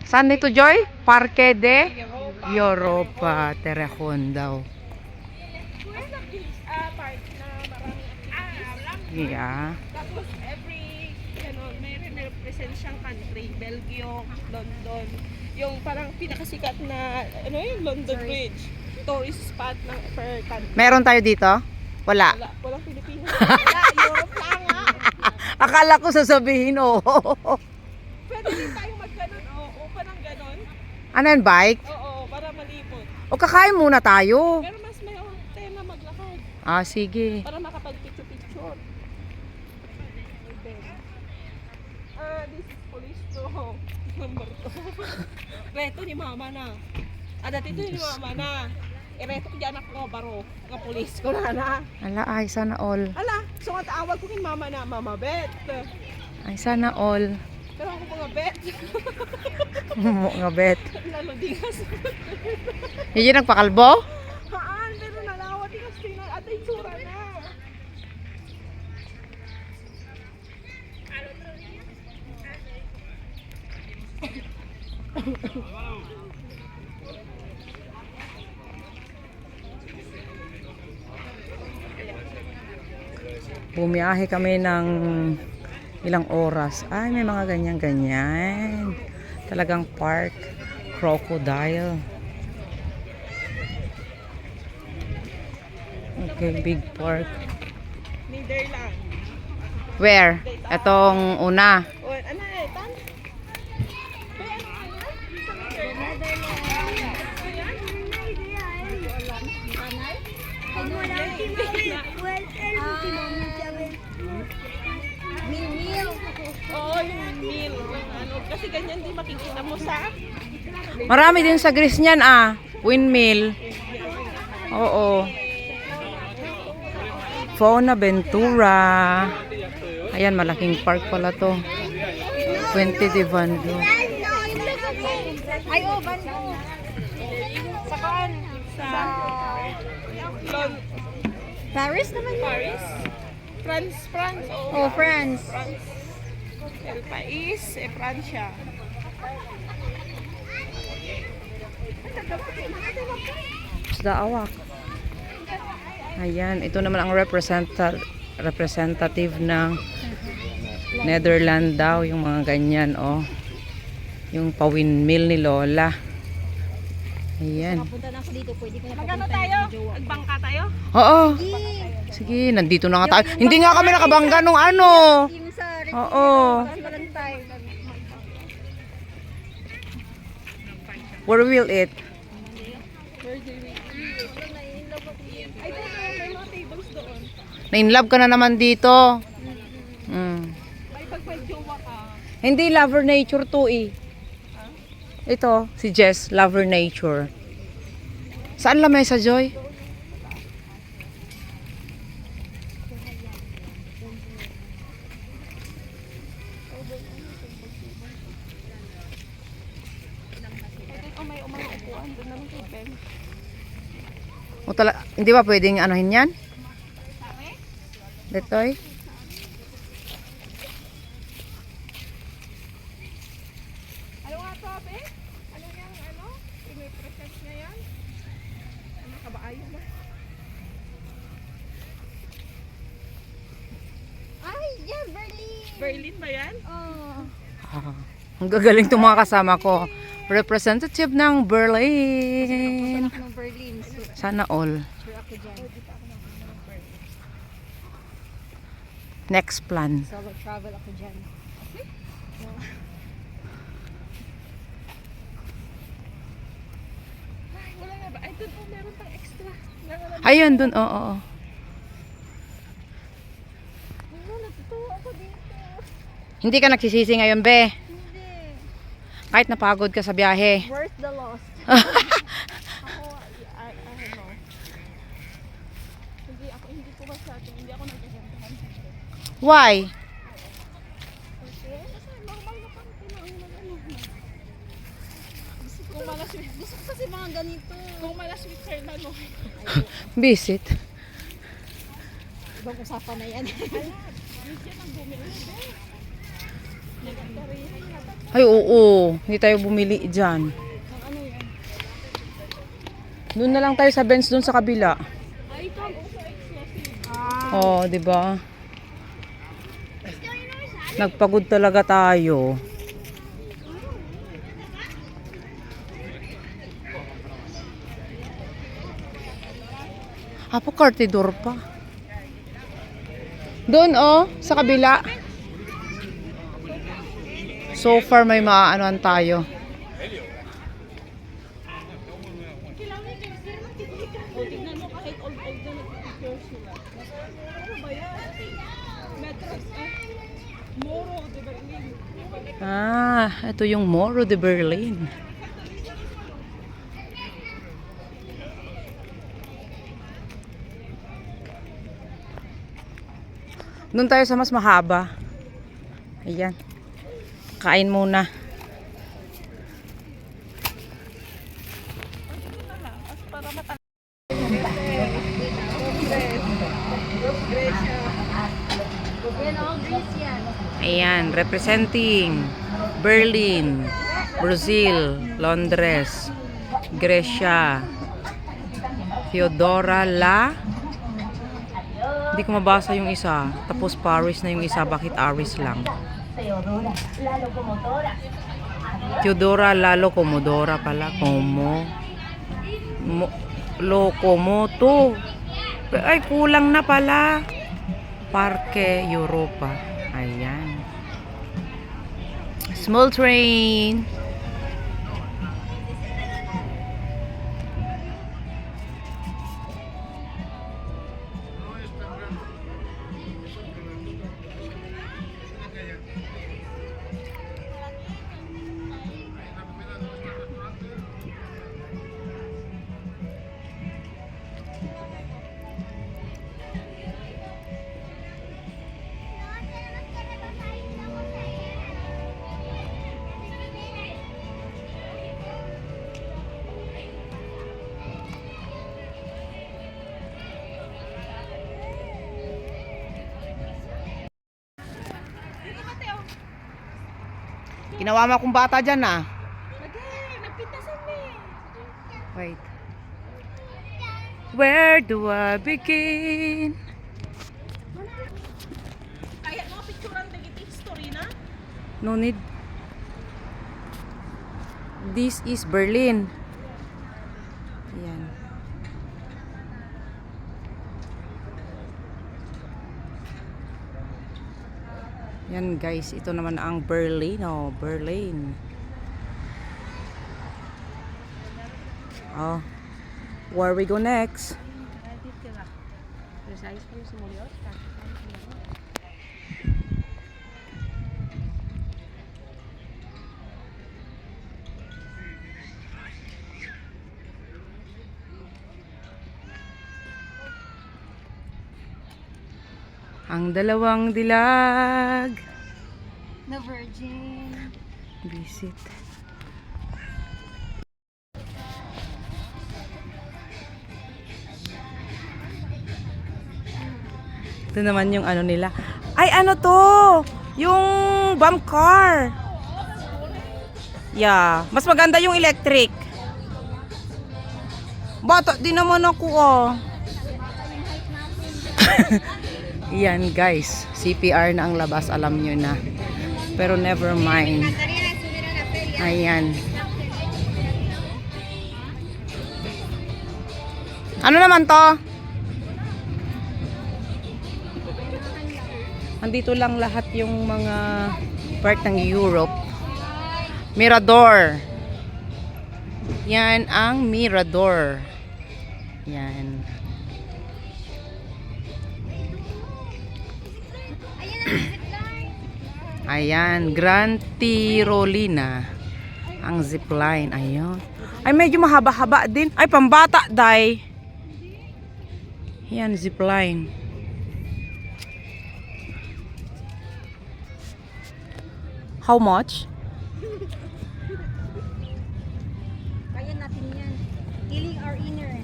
Saan dito, Joy? Parque de Europa. Terrajon daw. Park na maraming Yeah. tapos every, may represent siyang country. Belgium, London. Yung parang pinakasikat na, yung London Bridge. Tourist spot ng per country. Meron tayo dito? Wala. Walang Pilipinas. Wala, Europe lang nga. Akala ko sasabihin, oo. Pwede din tayo mag-ganon, upa ng ganon. Ano yan, bike? Oo, para malipot. O kakain muna tayo. Pero mas may tema maglakad. Ah, sige. Para makapag-picture-picture. This is police to. Number 2. Reto ni mama na. Dati ito ni mama na. Reto ko dyan ako baro. Nga police ko na. Ala, ay, sana all. Ala, so nga taawag ko kay mama na, Mama Bet. Ay, sana all. Pero ako mga bet. Mga bet. Lalo dingas. Yung nagpakalbo? Haan, pero nalawat dingas tingnan. At ay tsura na. Bumiyahe kami ng ilang oras. Ay, may mga ganyan-ganyan. Talagang park. Crocodile. Okay, big park. Netherlands. Where? Etong una. O, ano eh, tan? Oo, yung meal. Kasi ganyan din makikita mo sa Marami din sa Greece niyan windmill. Oo. Fauna Ventura. Ayan, malaking park pala to. Puente de Vando. Ay, oh, Bando. Sa kaan? Sa... Paris naman yun. Paris. France. Oh, France. El Pais, Francia. Isda Awak. Ayan, ito naman ang representative ng Netherlands daw, yung mga ganyan, yung pa-windmill ni Lola. Ayan. Punta na ako dito, pwede ko na Magano papunta tayo? yung jowa. Nagbangka tayo? Oo. Sige, nandito na nga tayo. Hindi nga kami nakabangga nung ano. Yung sa Oo. Valentine. Where will it? Ay, doon, may mga tables doon. Na-inlove ka na naman dito. Ay, pag may jowa ka. Hindi, lover nature to Ito, si Jess, lover nature. Saan lamesa, Joy? May mga upuan doon naman kay Ben. Hindi ba pwedeng anuhin yan? Detoy? Ano nga to, Abe? Ano yung may present na yan? Ano, kabaayo ba? Ay, yeah, Berlin. Berlin ba yan? Oh. Ang gagaling itong mga kasama ko. Representative ng Berlin. Ng Berlin. Sana all. Sure ako dyan. Next plan. Solo travel ako dyan. Ay, wala nga ba? Ay, doon po meron pang extra. Ayun, dun. Oo. Ano, natutuwa ako dito. Hindi ka nagsisisi ngayon, be. Hindi. Kahit napagod ka sa biyahe. Worth the loss. Ako, I don't know. Hindi ko masyado, hindi ako nagkagandahan. Why? Kasi, normal na pang kung malaswit, Gusto ko kasi mga ganito. kung malaswit sir na no. Visit. Ibang usapan na yan. Bigyan ng bumili. Ay, oo. Hindi tayo bumili dyan. Ano yan? Doon na lang tayo sa Benz doon sa kabila. Ay, ito. Oh, 'di ba? Nagpagod talaga tayo. Apo kartidor pa. Doon oh, sa kabila. So far may maaanuan tayo. O, tignan mo kahit old-old na nag-picture sila. Ano ba yan? Metros, Moro de Berlin. Ah, ito yung Moro de Berlin. Doon tayo sa mas mahaba. Ayan. Kain muna. Yan, all Greece yan. Ayan, representing Berlin, Brazil, Londres, Grescia, Theodora La. Hindi ko mabasa yung isa. Tapos Paris na yung isa. Bakit Aris lang? Theodora La Locomotora pala. Locomoto. Ay, kulang na pala. Parque Europa. Ayan. Small train. Ginawa mo akong bata dyan ah. Lagay, nagpintasan mo eh. Wait. Where do I begin? Kaya mga picturean na giti history na. No need. This is Berlin. Ayan. Yan guys, ito naman ang Berlin. Oh, Berlin. Oh. Where we go next? Ang dalawang dilag. The Virgin. Visit. Ito naman yung ano nila. Ay, ano to? Yung bomb car. Yeah. Mas maganda yung electric. Bata, di naman ako oh. Yan guys. CPR na ang labas. Alam nyo na. Pero never mind. Ayan. Ano naman to? Andito lang lahat yung mga part ng Europe. Mirador. Yan ang Mirador. Yan. Ayan, Grand Tirolina. Ang zipline. Ayun. Ay, medyo mahaba-haba din. Ay, pambata, day. Yan, zipline. How much? Kaya natin yan. Healing our inner.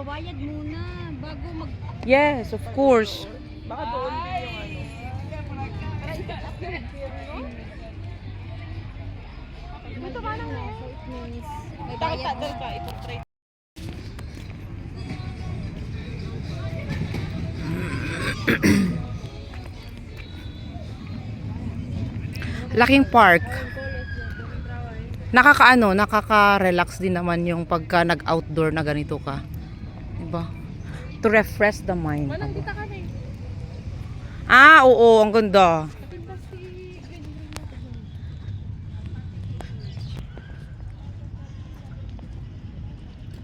magbabayad muna bago mag... Yes, of course. Baka doon din yung ano. Para i-cut up yung gobyerno. Ito ba lang na So it means may Bakit bayad tagal ka? Ito try. Laking park. Nakaka-relax din naman yung pagka nag-outdoor na ganito ka. Diba? To refresh the mind. Walang kita kami. Ah, oo, ang ganda. Kapinta si Green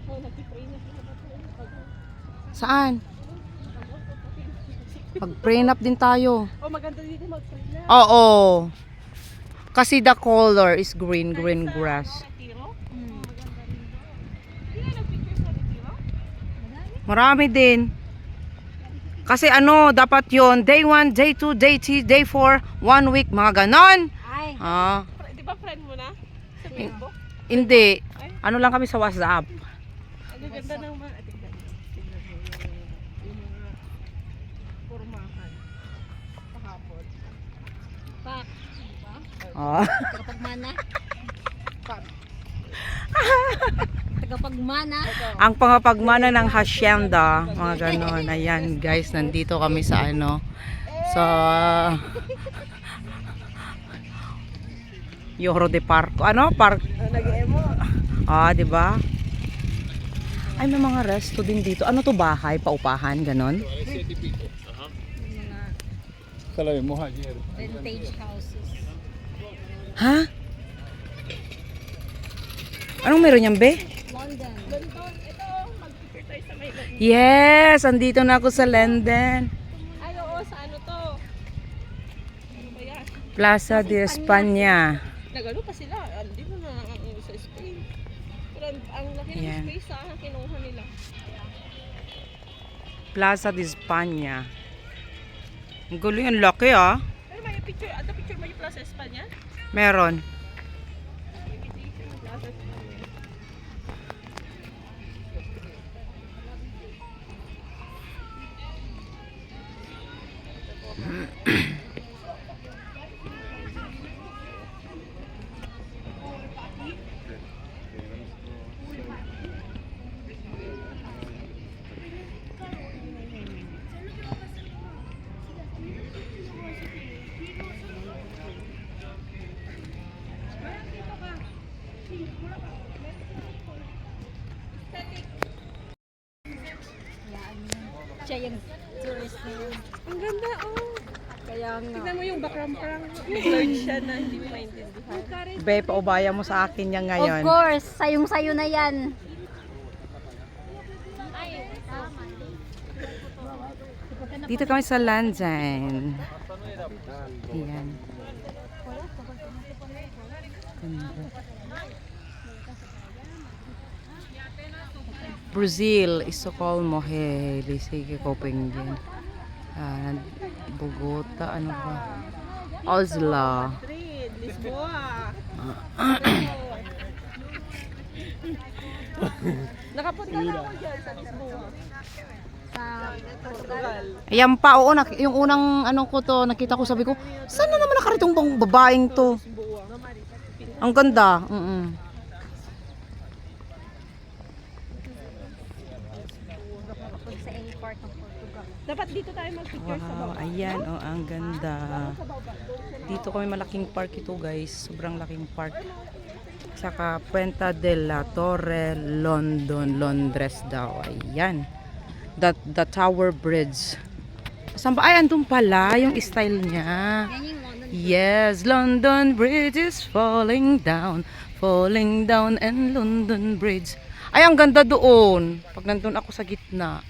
Oh, nagpipray na sila. Saan? Pag-prenup din tayo. Oh, maganda dito mag-pray na. Oo. Kasi the color is green grass. Retiro? Maganda rin doon. Hindi nga nag-picture sa Retiro? Marami din. Kasi ano, dapat yon day 1, day 2, day 3, day 4, 1 week, mga ganon. Ay, Ah, Di ba friend mo na? Sa Facebook? hindi. Ano lang kami sa WhatsApp. Ang ganda ng mga... Tingnan mo. Tingnan mo yung mga formahan. Kahapon. pak. Diba? Ah. Tagapagmana. Tagapagmana. Ang pangapagmana ng hacienda, mga ganon. Ayan guys, nandito kami sa ano, sa Yoro de Parco. Ano? Park. Nag-emo. Ah, 'di ba? Ay, may mga resto din dito. Ano to, bahay, paupahan, ganon? Mga Sabi mo ayer. vintage houses. Ha? Anong meron yan, be? London. London. Ito, mag-picture tayo sa may London. Yes! Andito na ako sa London. Ay, oo, sa ano to? Ano ba yan? Plaza de España. Nagano pa sila. Hindi mo na ang sa Spain. Pero ang laki ng Yan. space ang kinuha nila. Plaza de España. Ang gulo yung laki, ah. Pero may picture. Ada picture mo yung Plaza España? Meron. Invitation ng Plaza España. Siya yung tourist na yun. Ang ganda, oh. Kaya nga. Tignan mo yung background parang blurred siya na hindi mo maintindihan. Be, paubaya mo sa akin yan Of ngayon. course, sayong-sayo na yan. Dito kami sa London. Ayan. Ganda. Brazil, Estocolmo, Helsinki, Copenhagen. Bogota, ano pa? Oslo. Madrid, Lisboa. Nakapunta na ako dyan sa Lisboa. Sa Portugal. Ayan pa, oo, yung unang ano ko to, nakita ko, sabi ko, saan na naman nakaritong bang babaeng to? Lisboa. Ang ganda. sa any part ng Portugal. Dapat dito tayo mag-picture sa Wow, baba. ayan, oh, ang ganda. Dito kami malaking park ito, guys. Sobrang laking park. Saka Puerta de la Torre, Londres daw. Ayan. The Tower Bridge. Saan ba? Ay, andun pala yung style niya. Yan yung London. Yes, London Bridge is falling down and London Bridge. Ay, ang ganda doon. Pag nandun ako sa gitna.